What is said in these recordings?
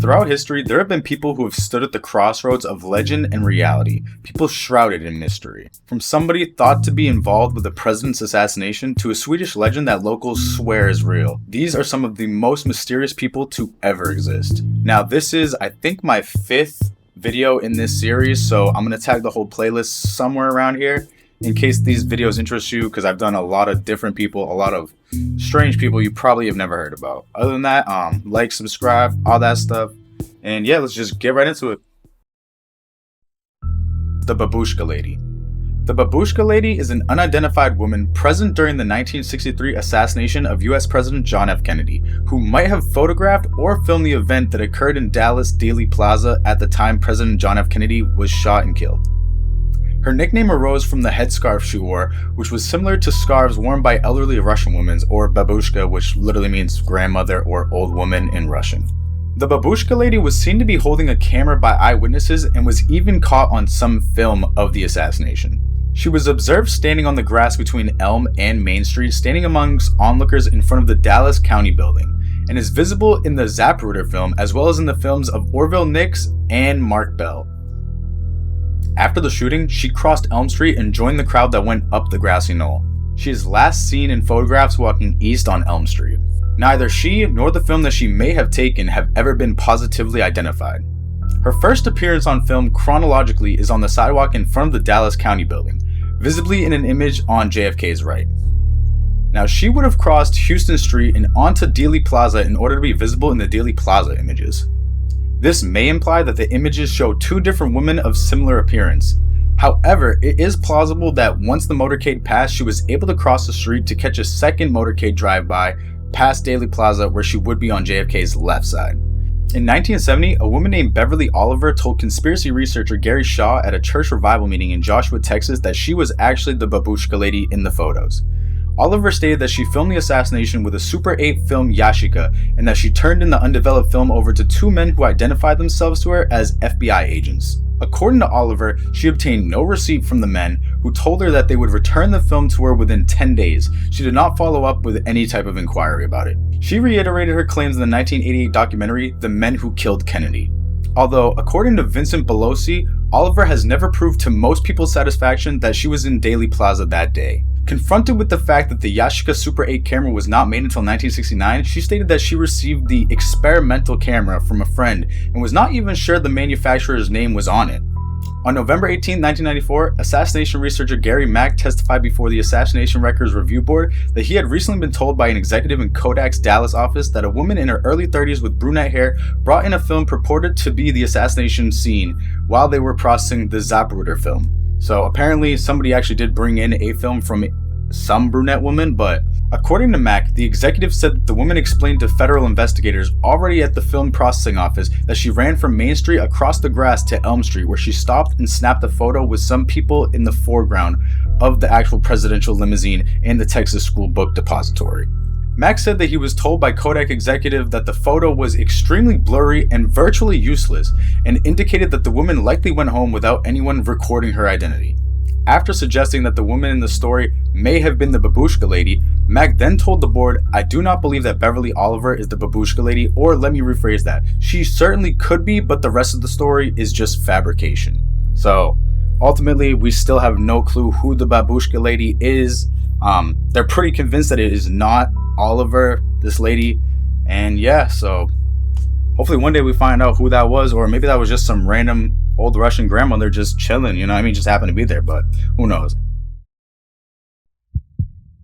Throughout history, there have been people who have stood at the crossroads of legend and reality, people shrouded in mystery. From somebody thought to be involved with the president's assassination to a Swedish legend that locals swear is real. These are some of the most mysterious people to ever exist. Now, this is, I think, my 5th video in this series, so I'm going to tag the whole playlist somewhere around here in case these videos interest you, because I've done a lot of different people, a lot of strange people you probably have never heard about. Other than that, like, subscribe, all that stuff, and yeah, let's just get right into it. The Babushka Lady. The Babushka Lady is an unidentified woman present during the 1963 assassination of US President John F. Kennedy, who might have photographed or filmed the event that occurred in Dallas Dealey Plaza at the time President John F. Kennedy was shot and killed. Her nickname arose from the headscarf she wore, which was similar to scarves worn by elderly Russian women, or babushka, which literally means grandmother or old woman in Russian. The Babushka Lady was seen to be holding a camera by eyewitnesses and was even caught on some film of the assassination. She was observed standing on the grass between Elm and Main Street, standing amongst onlookers in front of the Dallas County building, and is visible in the Zapruder film as well as in the films of Orville Nix and Mark Bell. After the shooting, she crossed Elm Street and joined the crowd that went up the grassy knoll. She is last seen in photographs walking east on Elm Street. Neither she nor the film that she may have taken have ever been positively identified. Her first appearance on film chronologically is on the sidewalk in front of the Dallas County building, visibly in an image on JFK's right. Now, she would have crossed Houston Street and onto Dealey Plaza in order to be visible in the Dealey Plaza images. This may imply that the images show 2 different women of similar appearance. However, it is plausible that once the motorcade passed, she was able to cross the street to catch a second motorcade drive-by past Dealey Plaza where she would be on JFK's left side. In 1970, a woman named Beverly Oliver told conspiracy researcher Gary Shaw at a church revival meeting in Joshua, Texas that she was actually the Babushka Lady in the photos. Oliver stated that she filmed the assassination with a Super 8 film Yashica and that she turned in the undeveloped film over to 2 men who identified themselves to her as FBI agents. According to Oliver, she obtained no receipt from the men, who told her that they would return the film to her within 10 days. She did not follow up with any type of inquiry about it. She reiterated her claims in the 1988 documentary, The Men Who Killed Kennedy. Although, according to Vincent Belosi, Oliver has never proved to most people's satisfaction that she was in Dealey Plaza that day. Confronted with the fact that the Yashica Super 8 camera was not made until 1969, she stated that she received the experimental camera from a friend and was not even sure the manufacturer's name was on it. On November 18, 1994, assassination researcher Gary Mack testified before the Assassination Records Review Board that he had recently been told by an executive in Kodak's Dallas office that a woman in her early 30s with brunette hair brought in a film purported to be the assassination scene while they were processing the Zapruder film. So apparently somebody actually did bring in a film from some brunette woman, but according to Mack, the executive said that the woman explained to federal investigators already at the film processing office that she ran from Main Street across the grass to Elm Street, where she stopped and snapped a photo with some people in the foreground of the actual presidential limousine and the Texas School Book Depository. Mack said that he was told by Kodak executive that the photo was extremely blurry and virtually useless, and indicated that the woman likely went home without anyone recording her identity. After suggesting that the woman in the story may have been the Babushka Lady, Mack then told the board, "I do not believe that Beverly Oliver is the Babushka Lady," or let me rephrase that, "she certainly could be, but the rest of the story is just fabrication." So ultimately, we still have no clue who the Babushka Lady is. They're pretty convinced that it is not Oliver, this lady, and yeah, so hopefully one day we find out who that was, or maybe that was just some random old Russian grandmother just chilling, you know what I mean, just happened to be there, but who knows.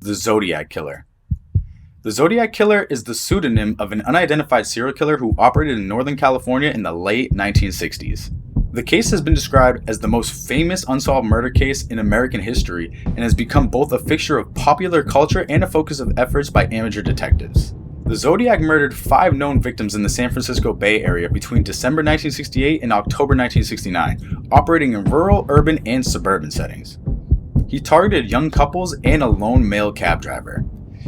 The Zodiac Killer. The Zodiac Killer is the pseudonym of an unidentified serial killer who operated in Northern California in the late 1960s. The case has been described as the most famous unsolved murder case in American history and has become both a fixture of popular culture and a focus of efforts by amateur detectives. The Zodiac murdered 5 known victims in the San Francisco Bay Area between December 1968 and October 1969, operating in rural, urban, and suburban settings. He targeted young couples and a lone male cab driver.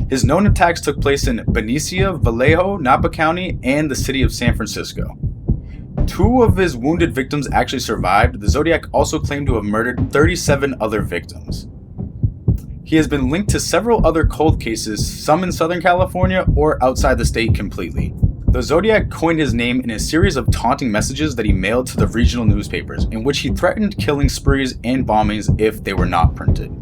His known attacks took place in Benicia, Vallejo, Napa County, and the city of San Francisco. 2 of his wounded victims actually survived. The Zodiac also claimed to have murdered 37 other victims. He has been linked to several other cold cases, some in Southern California or outside the state completely. The The Zodiac coined his name in a series of taunting messages that he mailed to the regional newspapers, in which he threatened killing sprees and bombings if they were not printed.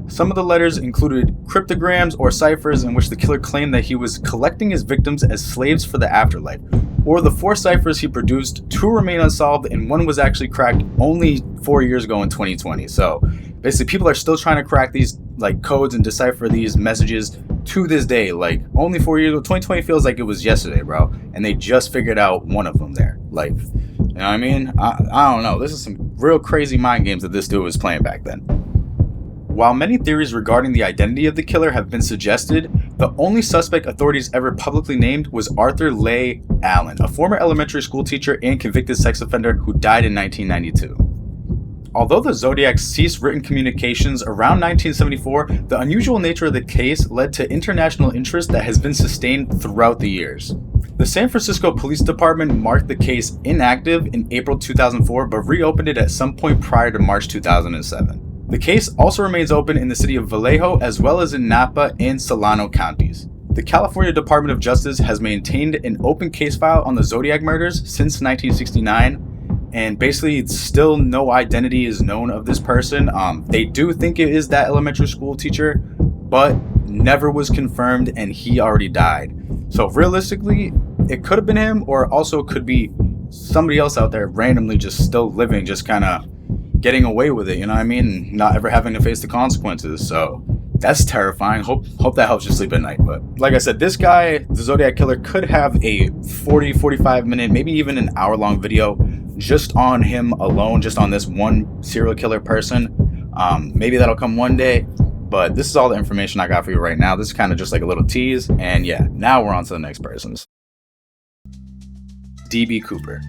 Some of the letters included cryptograms or ciphers in which the killer claimed that he was collecting his victims as slaves for the afterlife, or the 4 ciphers he produced, 2 remain unsolved and 1 was actually cracked only 4 years ago in 2020. So basically people are still trying to crack these codes and decipher these messages to this day. Only 4 years ago. 2020 feels like it was yesterday, bro, and they just figured out one of them there. You know what I mean? I don't know. This is some real crazy mind games that this dude was playing back then. While many theories regarding the identity of the killer have been suggested, the only suspect authorities ever publicly named was Arthur Leigh Allen, a former elementary school teacher and convicted sex offender who died in 1992. Although the Zodiac ceased written communications around 1974, the unusual nature of the case led to international interest that has been sustained throughout the years. The San Francisco Police Department marked the case inactive in April 2004, but reopened it at some point prior to March 2007. The case also remains open in the city of Vallejo as well as in Napa and Solano counties. The California Department of Justice has maintained an open case file on the Zodiac murders since 1969, and basically still no identity is known of this person. They do think it is that elementary school teacher, but never was confirmed and he already died. So realistically, it could have been him, or also could be somebody else out there randomly just still living, just kind of getting away with it, you know what I mean? Not ever having to face the consequences. So that's terrifying. Hope that helps you sleep at night. But like I said, this guy, the Zodiac Killer, could have a 40-45 minute, maybe even an hour-long video just on him alone, just on this one serial killer person. Maybe that'll come one day, but this is all the information I got for you right now. This is kind of just like a little tease, and yeah, now we're on to the next person's. D.B. Cooper.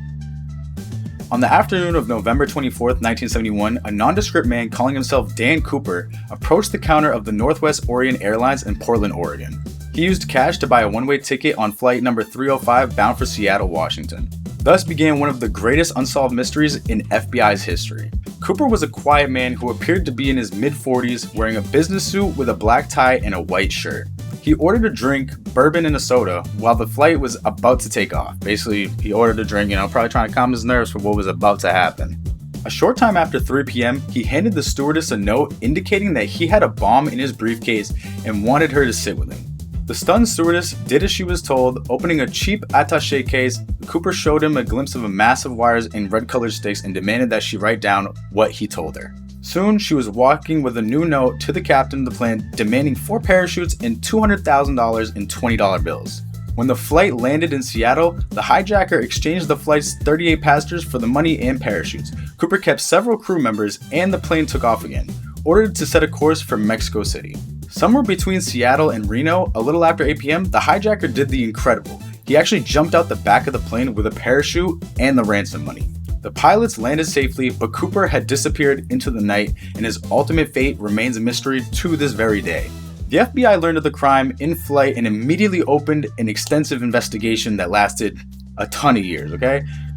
On the afternoon of November 24th, 1971, a nondescript man calling himself Dan Cooper approached the counter of the Northwest Orient Airlines in Portland, Oregon. He used cash to buy a one-way ticket on flight number 305 bound for Seattle, Washington. Thus began one of the greatest unsolved mysteries in FBI's history. Cooper was a quiet man who appeared to be in his mid-40s, wearing a business suit with a black tie and a white shirt. He ordered a drink, bourbon and a soda, while the flight was about to take off. Basically, he ordered a drink, probably trying to calm his nerves for what was about to happen. A short time after 3 p.m., he handed the stewardess a note indicating that he had a bomb in his briefcase and wanted her to sit with him. The stunned stewardess did as she was told. Opening a cheap attaché case, Cooper showed him a glimpse of a mass of wires and red-colored sticks and demanded that she write down what he told her. Soon, she was walking with a new note to the captain of the plane demanding 4 parachutes and $200,000 in $20 bills. When the flight landed in Seattle, the hijacker exchanged the flight's 38 passengers for the money and parachutes. Cooper kept several crew members and the plane took off again, ordered to set a course for Mexico City. Somewhere between Seattle and Reno, a little after 8 p.m., the hijacker did the incredible. He actually jumped out the back of the plane with a parachute and the ransom money. The pilots landed safely, but Cooper had disappeared into the night, and his ultimate fate remains a mystery to this very day. The FBI learned of the crime in flight and immediately opened an extensive investigation that lasted a ton of years,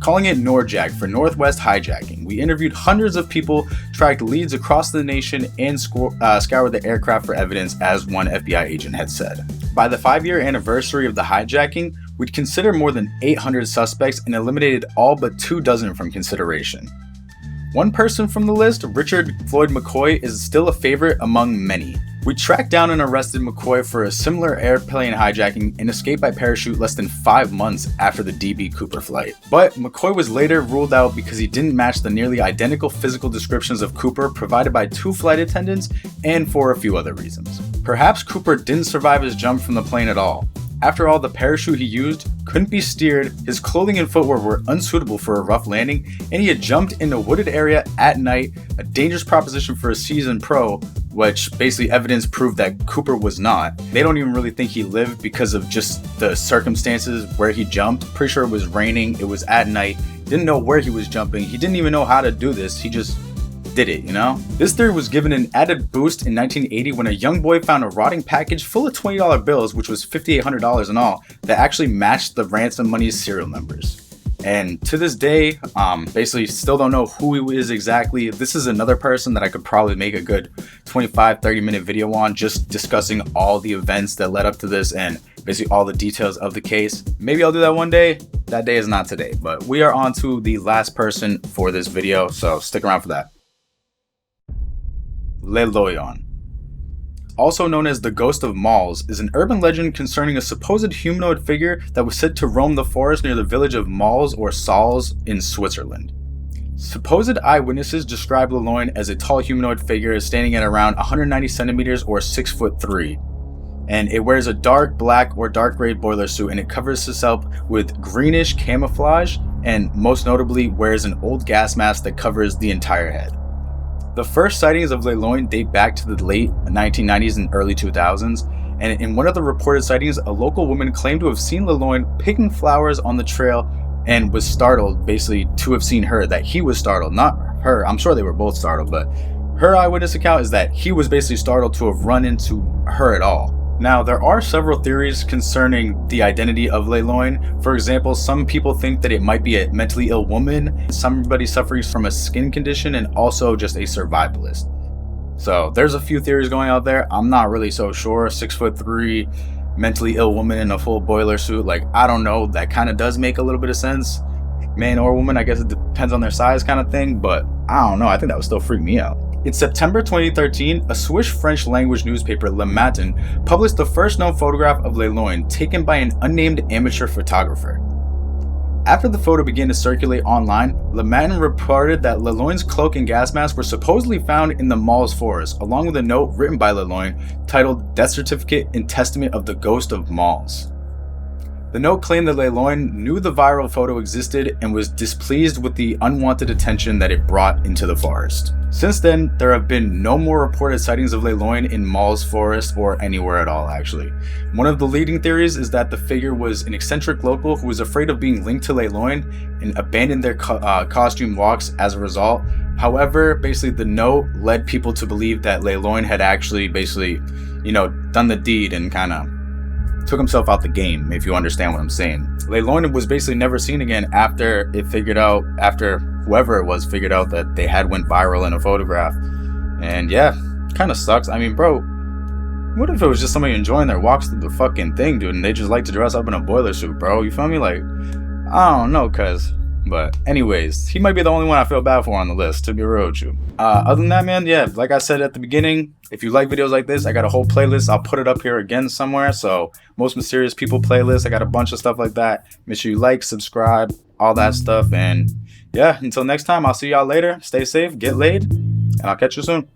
calling it NORJAC for Northwest Hijacking. We interviewed hundreds of people, tracked leads across the nation, and scoured the aircraft for evidence, as one FBI agent had said. By the 5-year anniversary of the hijacking, we'd considered more than 800 suspects and eliminated all but 24 from consideration. One person from the list, Richard Floyd McCoy, is still a favorite among many. We tracked down and arrested McCoy for a similar airplane hijacking and escaped by parachute less than 5 months after the D.B. Cooper flight. But McCoy was later ruled out because he didn't match the nearly identical physical descriptions of Cooper provided by 2 flight attendants and for a few other reasons. Perhaps Cooper didn't survive his jump from the plane at all. After all, the parachute he used couldn't be steered, his clothing and footwear were unsuitable for a rough landing, and he had jumped in a wooded area at night, a dangerous proposition for a seasoned pro, which basically evidence proved that Cooper was not. They don't even really think he lived because of just the circumstances where he jumped. Pretty sure it was raining, it was at night, didn't know where he was jumping, he didn't even know how to do this, he just did it, This theory was given an added boost in 1980 when a young boy found a rotting package full of $20 bills, which was $5,800 in all, that actually matched the ransom money's serial numbers. And to this day, basically still don't know who he is exactly. This is another person that I could probably make a good 25-30 minute video on, just discussing all the events that led up to this and basically all the details of the case. Maybe I'll do that one day. That day is not today, but we are on to the last person for this video, so stick around for that. Loyon, also known as the Ghost of Malls, is an urban legend concerning a supposed humanoid figure that was said to roam the forest near the village of Malls or Salles in Switzerland. Supposed eyewitnesses describe Loyon as a tall humanoid figure standing at around 190 centimeters or 6'3", and it wears a dark black or dark gray boiler suit, and it covers itself with greenish camouflage, and most notably wears an old gas mask that covers the entire head. The first sightings of Loyon date back to the late 1990s and early 2000s, and in one of the reported sightings, a local woman claimed to have seen Loyon picking flowers on the trail and was startled, basically to have seen her, that he was startled, not her. I'm sure they were both startled, but her eyewitness account is that he was basically startled to have run into her at all. Now, there are several theories concerning the identity of Loyon. For example, some people think that it might be a mentally ill woman, somebody suffering from a skin condition, and also just a survivalist. So there's a few theories going out there. I'm not really so sure. 6'3", mentally ill woman in a full boiler suit. Like, I don't know. That kind of does make a little bit of sense. Man or woman, I guess it depends on their size kind of thing. But I don't know. I think that would still freak me out. In September 2013, a Swiss French language newspaper, Le Matin, published the first known photograph of Loyon taken by an unnamed amateur photographer. After the photo began to circulate online, Le Matin reported that Loyon's cloak and gas mask were supposedly found in the Malls forest, along with a note written by Loyon titled "Death Certificate and Testament of the Ghost of Malls." The note claimed that Loyon knew the viral photo existed and was displeased with the unwanted attention that it brought into the forest. Since then, there have been no more reported sightings of Loyon in Malls forest or anywhere at all, actually. One of the leading theories is that the figure was an eccentric local who was afraid of being linked to Loyon and abandoned their costume walks as a result. However, basically the note led people to believe that Loyon had actually done the deed and kind of took himself out the game, if you understand what I'm saying. Loyon was basically never seen again after whoever it was figured out that they had went viral in a photograph. And yeah, kind of sucks. I mean, bro, what if it was just somebody enjoying their walks through the fucking thing, dude, and they just like to dress up in a boiler suit, bro? You feel me? Like, I don't know, but anyways, he might be the only one I feel bad for on the list, to be real with you. Other than that, man, yeah, like I said at the beginning, if you like videos like this, I got a whole playlist. I'll put it up here again somewhere. So, Most Mysterious People playlist. I got a bunch of stuff like that. Make sure you like, subscribe, all that stuff. And yeah, until next time, I'll see y'all later. Stay safe, get laid, and I'll catch you soon.